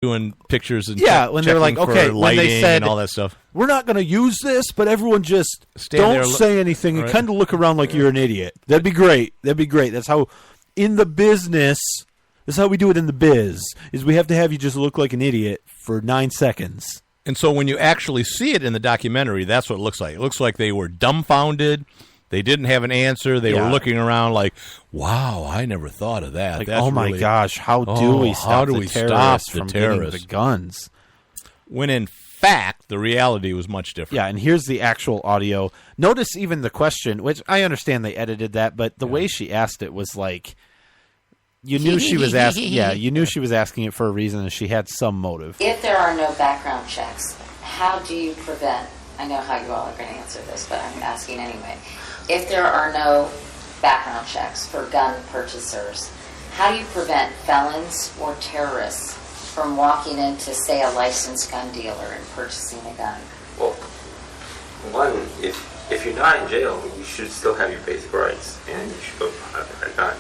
doing pictures and when they're like, okay, when they said and all that stuff. We're not going to use this, but everyone just don't say anything and kind of look around like you're an idiot. That'd be great. That's how in the business. That's how we do it in the biz. Is we have to have you just look like an idiot for 9 seconds. And so when you actually see it in the documentary, that's what it looks like. It looks like they were dumbfounded. They didn't have an answer. They were looking around like, wow, I never thought of that. Like, that's oh, my gosh, how do we stop the terrorists from getting the guns? When, in fact, the reality was much different. Yeah, and here's the actual audio. Notice even the question, which I understand they edited that, but the way she asked it was like, you knew she was asking. Yeah, you knew she was asking it for a reason, and she had some motive. If there are no background checks, how do you prevent? I know how you all are going to answer this, but I'm asking anyway. If there are no background checks for gun purchasers, how do you prevent felons or terrorists from walking into, say, a licensed gun dealer and purchasing a gun? Well, one, if you're not in jail, you should still have your basic rights, and you should go buy a gun.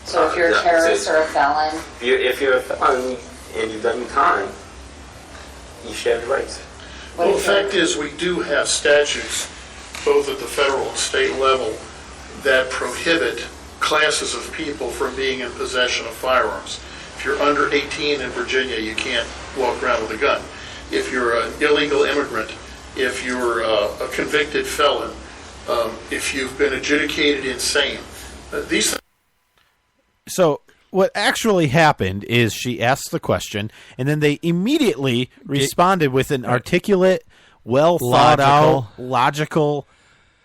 So if you're a terrorist or a felon? If you're a felon and you've done your time, you should have your rights. Well, the fact is we do have statutes, both at the federal and state level, that prohibit classes of people from being in possession of firearms. If you're under 18 in Virginia, you can't walk around with a gun. If you're an illegal immigrant, if you're a convicted felon, if you've been adjudicated insane, these. So what actually happened is she asked the question, and then they immediately responded with an articulate, well-thought-out, logical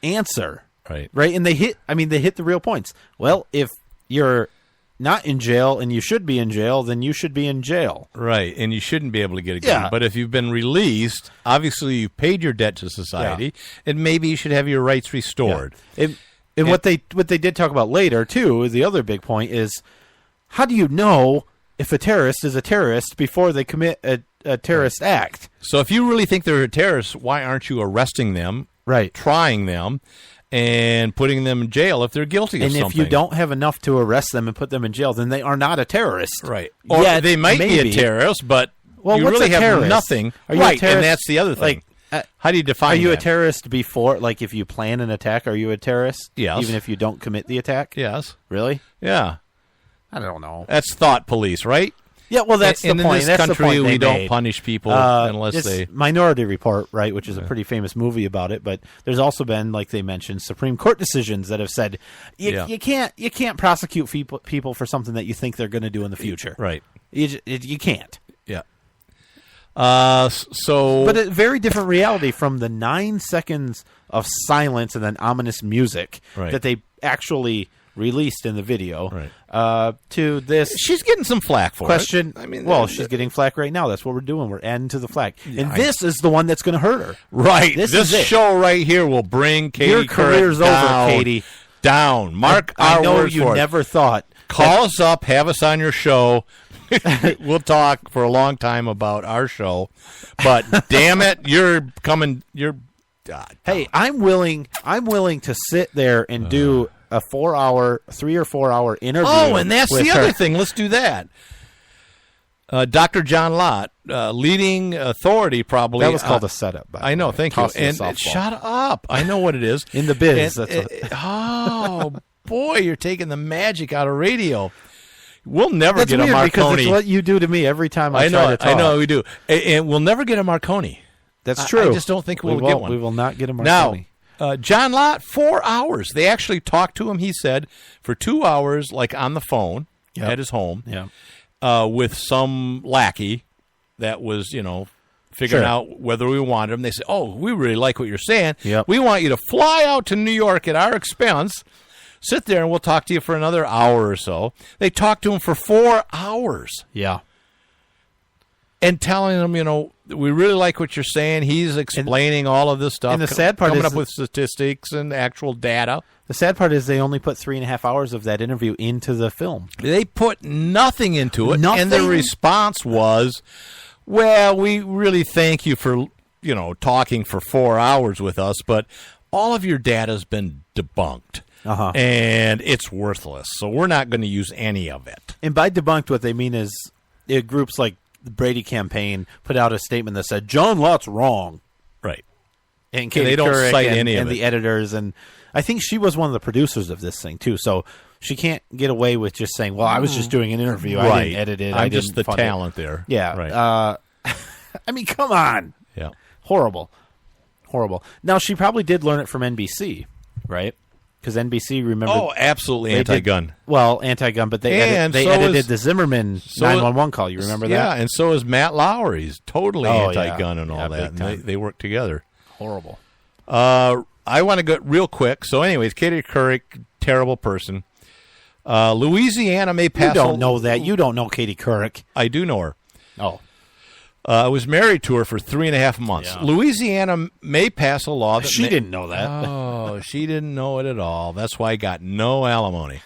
answer. Right? And they hit the real points. Well, if you're not in jail and you should be in jail, then you should be in jail. Right, and you shouldn't be able to get a gun. Yeah. But if you've been released, obviously you've paid your debt to society, and maybe you should have your rights restored. Yeah. And what they did talk about later, too, the other big point is, how do you know if a terrorist is a terrorist before they commit a terrorist act? So if you really think they're a terrorist, why aren't you arresting them, trying them, and putting them in jail if they're guilty of something? And if you don't have enough to arrest them and put them in jail, then they are not a terrorist. Right. Or they might be a terrorist, but you really have nothing. Are you a terrorist? And that's the other thing. How do you define Are you that? a terrorist before, like if you plan an attack, are you a terrorist? Yes. Even if you don't commit the attack? Yes. Really? Yeah. I don't know. That's thought police, right? Yeah, well, that's the point. In this that's country, the point we don't made. punish people unless they... Minority Report, right, which is a pretty famous movie about it, but there's also been, like they mentioned, Supreme Court decisions that have said you can't prosecute people for something that you think they're going to do in the future. Right. You can't. Yeah. But a very different reality from the 9 seconds of silence and then ominous music that they actually released in the video to this. She's getting some flack for question. It. I mean, she's getting flack right now. That's what we're doing. We're adding to the flack. And this is the one that's going to hurt her. Right. This show right here will bring Katie Your career's over, Katie. Down. Mark I our know word you for never it. thought. Call us up. Have us on your show. We'll talk for a long time about our show. But damn it, you're coming. Hey, I'm willing to sit there and do a 3 or 4 hour interview. Oh, and that's the other thing. Let's do that. Dr. John Lott, leading authority, probably. That was called a setup. I know. Thank you. And shut up. I know what it is. In the biz. Oh, boy, you're taking the magic out of radio. We'll never get a Marconi. Because it's what you do to me every time I try to talk. I know we do. And we'll never get a Marconi. That's true. I just don't think we'll get one. We will not get a Marconi. Now, John Lott, 4 hours. They actually talked to him, he said, for 2 hours, like on the phone at his home, with some lackey that was, figuring out whether we wanted him. They said, oh, we really like what you're saying. Yep. We want you to fly out to New York at our expense, sit there, and we'll talk to you for another hour or so. They talked to him for 4 hours. Yeah. And telling him, we really like what you're saying. He's explaining all of this stuff. And the sad part coming is up with statistics and actual data. The sad part is they only put 3.5 hours of that interview into the film. They put nothing into it. Nothing? And the response was, well, we really thank you for, talking for 4 hours with us, but all of your data's been debunked. And it's worthless. So we're not going to use any of it. And by debunked, what they mean is groups like the Brady campaign put out a statement that said John Lott's wrong. Right. And Katie they don't Couric cite any of and it. the editors, and I think she was one of the producers of this thing too. So she can't get away with just saying, "Well, I was just doing an interview. Right. I didn't edit it. I'm just the fund it." talent there. Yeah. Right. I mean, come on. Yeah. Horrible. Now, she probably did learn it from NBC, right? Because NBC, remember... Oh, absolutely they did- anti-gun. Well, anti-gun, but they And so edited is- the Zimmerman 911 call. You remember Yeah, that? and so is Matt Lowry's totally Oh, yeah. anti-gun and all Yeah, that. big And time. they work together. Horrible. I want to go real quick. So, anyways, Katie Couric, terrible person. Louisiana may pass. You don't know that. You don't know Katie Couric. I do know her. Oh. I was married to her for 3.5 months. Yeah. Louisiana may pass a law that She didn't know that. Oh, she didn't know it at all. That's why I got no alimony.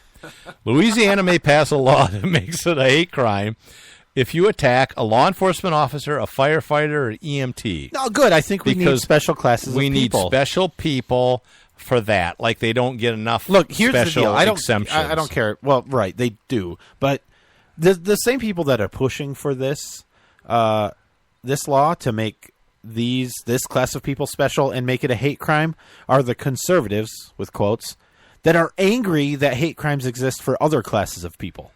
Louisiana may pass a law that makes it a hate crime if you attack a law enforcement officer, a firefighter, or EMT. No, good. I think we need Because special classes We of need people. special people for that. Like they don't get enough. Look, here's the special deal. exemptions. I don't care. Well, right, they do. But the same people that are pushing for this this law to make this class of people special and make it a hate crime are the conservatives, with quotes, that are angry that hate crimes exist for other classes of people.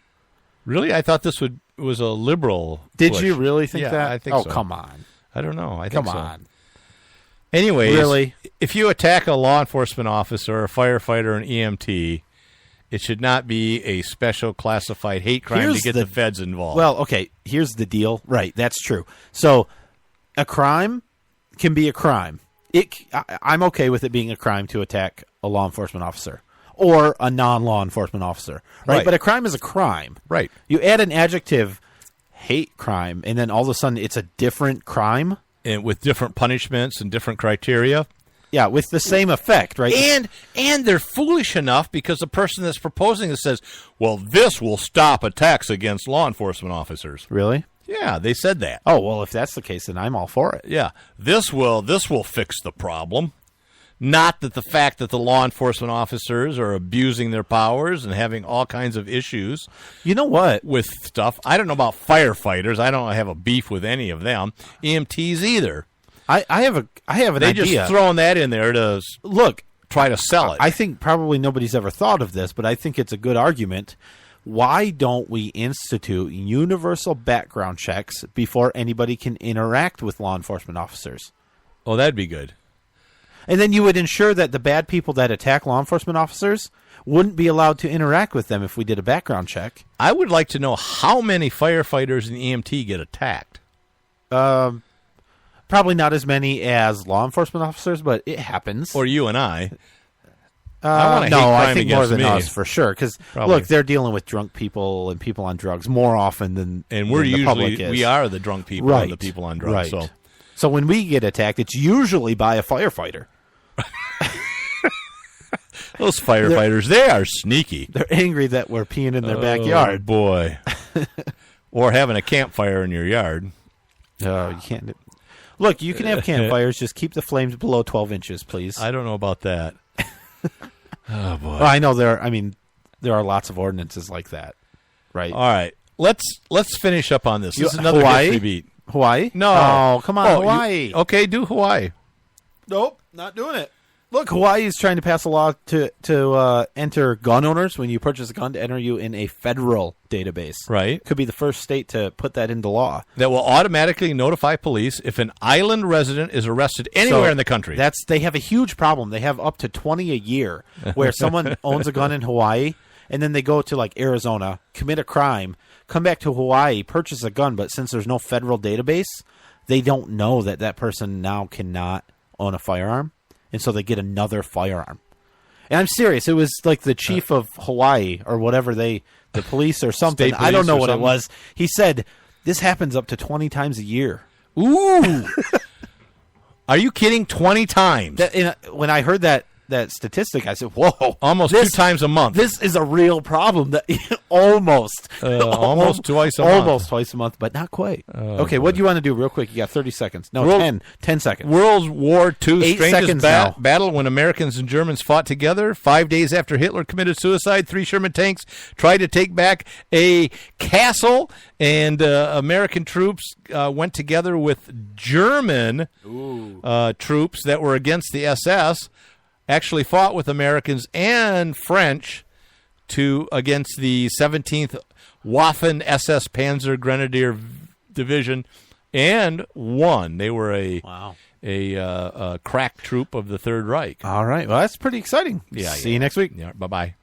Really, I thought this was a liberal. Did push. you really think Yeah, that? I think oh, so. come on. I don't know. I think Come so. on. Anyways, Really? if you attack a law enforcement officer, a firefighter, an EMT, it should not be a special classified hate crime Here's to get the- the feds involved. Well, okay, here's the deal. Right, that's true. So a crime can be a crime. I'm okay with it being a crime to attack a law enforcement officer or a non-law enforcement officer, right? Right. But a crime is a crime. right. You add an adjective, hate crime, and then all of a sudden it's a different crime. And with different punishments and different criteria. Yeah, with the same effect, right? And they're foolish enough because the person that's proposing it says, well, this will stop attacks against law enforcement officers. Really? Yeah, they said that. Oh, well, if that's the case, then I'm all for it. Yeah, this will fix the problem. Not that the fact that the law enforcement officers are abusing their powers and having all kinds of issues You know what? with stuff. I don't know about firefighters. I don't have a beef with any of them. EMTs either. I have an They idea. just throwing that in there to Look, try to sell it. I think probably nobody's ever thought of this, but I think it's a good argument. Why don't we institute universal background checks before anybody can interact with law enforcement officers? Oh, that'd be good. And then you would ensure that the bad people that attack law enforcement officers wouldn't be allowed to interact with them if we did a background check. I would like to know how many firefighters and EMT get attacked. Probably not as many as law enforcement officers, but it happens. Or you and I. I want a hate no, I crime think more against than me. us for sure. Because Probably. look, they're dealing with drunk people and people on drugs more often than And we're than the public usually, is. we are the drunk people right. and the people on drugs. Right. So when we get attacked, it's usually by a firefighter. those firefighters, they are sneaky. They're angry that we're peeing in their backyard. Oh, boy. Or having a campfire in your yard. Oh, you can't. Look, you can have campfires. Just keep the flames below 12 inches, please. I don't know about that. Oh, boy. Well, I know there are lots of ordinances like that, right? All right. Let's finish up on this. This is another Hawaii? history beat. Hawaii? No. Oh, come on, Oh, Hawaii. okay, do Hawaii. Nope, not doing it. Look, Hawaii is trying to pass a law to enter gun owners when you purchase a gun to enter you in a federal database. Right. Could be the first state to put that into law. That will automatically notify police if an island resident is arrested anywhere So in the country. They have a huge problem. They have up to 20 a year where someone owns a gun in Hawaii and then they go to like Arizona, commit a crime, come back to Hawaii, purchase a gun, but since there's no federal database, they don't know that person now cannot own a firearm, and so they get another firearm. And I'm serious. It was like the chief of Hawaii or whatever the police or something. State I don't police know or what something. it was. He said this happens up to 20 times a year. Ooh. Are you kidding? 20 times. When I heard that that statistic, I said, "Whoa, almost 2 times a month. This is a real problem." That almost twice a month. Almost twice a month, but not quite. Okay, what do you want to do real quick? You got 30 seconds. No, 10 seconds. World War II 8 strangest seconds now. battle when Americans and Germans fought together. 5 days after Hitler committed suicide, 3 Sherman tanks tried to take back a castle, and American troops went together with German troops that were against the SS, actually fought with Americans and French against the 17th Waffen SS Panzer Grenadier Division, and won. They were a crack troop of the Third Reich. All right. Well, that's pretty exciting. Yeah. See you next week. Yeah. Bye-bye.